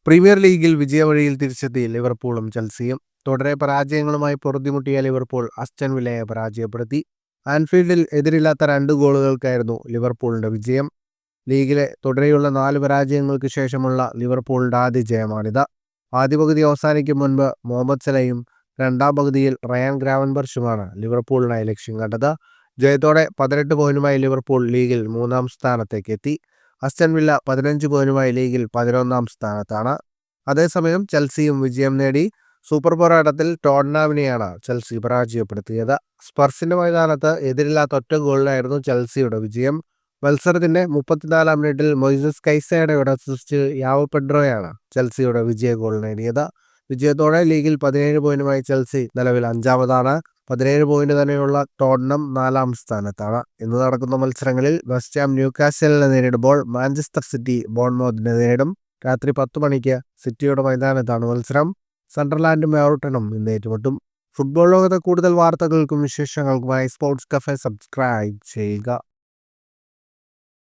Premier ലീഗിൽ വിജയവഴിയിൽ തിരിച്ചെത്തി ലിവർപൂളും ചെൽസിയും. തുടരെ പരാജയങ്ങളുമായി പൊറുതിമുട്ടിയ ലിവർപൂൾ അസ്റ്റൺ വില്ലയെ പരാജയപ്പെടുത്തി. ആൻഫീൽഡിൽ എതിരില്ലാത്ത 2 ഗോളുകൾക്കായിരുന്നു ലിവർപൂളിന്റെ വിജയം. ലീഗിലെ തുടരെയുള്ള 4 പരാജയങ്ങൾക്ക് ശേഷമുള്ള ലിവർപൂളിന്റെ ആദ്യ ജയമാണിത്. ആദ്യ പകുതി അവസാനിക്കും മുൻപ് മുഹമ്മദ് സലയും രണ്ടാം പകുതിയിൽ റയാൻ ഗ്രാവൻബർച്ചുമാണ് ലിവർപൂളിനായി ലക്ഷ്യം കണ്ടത്. ജയത്തോടെ 18 പോയിന്റുമായി ലിവർപൂൾ ലീഗിൽ 3-ാം സ്ഥാനത്തേക്ക് എത്തി. അസ്റ്റൺ വില്ല 15 പോയിന്റുമായി ലീഗിൽ 11-ാം സ്ഥാനത്താണ്. അതേസമയം ചെൽസിയും വിജയം നേടി. സൂപ്പർ പോരാട്ടത്തിൽ ടോട്ടൻഹാമിനെയാണ് ചെൽസി പരാജയപ്പെടുത്തിയത്. സ്പർസിന്റെ മൈതാനത്ത് എതിരില്ലാത്ത ഒറ്റ ഗോളിനായിരുന്നു ചെൽസിയുടെ വിജയം. മത്സരത്തിന്റെ 34-ാം മിനിറ്റിൽ മൊയ്സസ് കൈസേഡോയുടെ അസിസ്റ്റിൽ യാവോ പെഡ്രോയാണ് ചെൽസിയുടെ വിജയ ഗോൾ നേടിയത്. വിജയത്തോടെ ലീഗിൽ 17 പോയിന്റുമായി ചെൽസി നിലവിൽ 5-ാമതാണ്. 17 പോയിന്റ് തന്നെയുള്ള ടോട്ടനം 4-ാം സ്ഥാനത്താണ്. ഇന്ന് നടക്കുന്ന മത്സരങ്ങളിൽ വെസ്റ്റ് ഹാം ന്യൂകാസലിനെ നേരിടുമ്പോൾ മാഞ്ചസ്റ്റർ സിറ്റി ബോൺമൗത്തിനെ നേരിടും. രാത്രി 10 മണിക്ക് സിറ്റിയുടെ മൈതാനത്താണ് മത്സരം. സണ്ടർലാൻഡും എവർട്ടണും ഇന്ന് ഏറ്റുമുട്ടും. ഫുട്ബോൾ ലോകത്തെ കൂടുതൽ വാർത്തകൾക്കും വിശേഷങ്ങൾക്കുമായി സ്പോർട്സ് കഫേ സബ്സ്ക്രൈബ് ചെയ്യുക.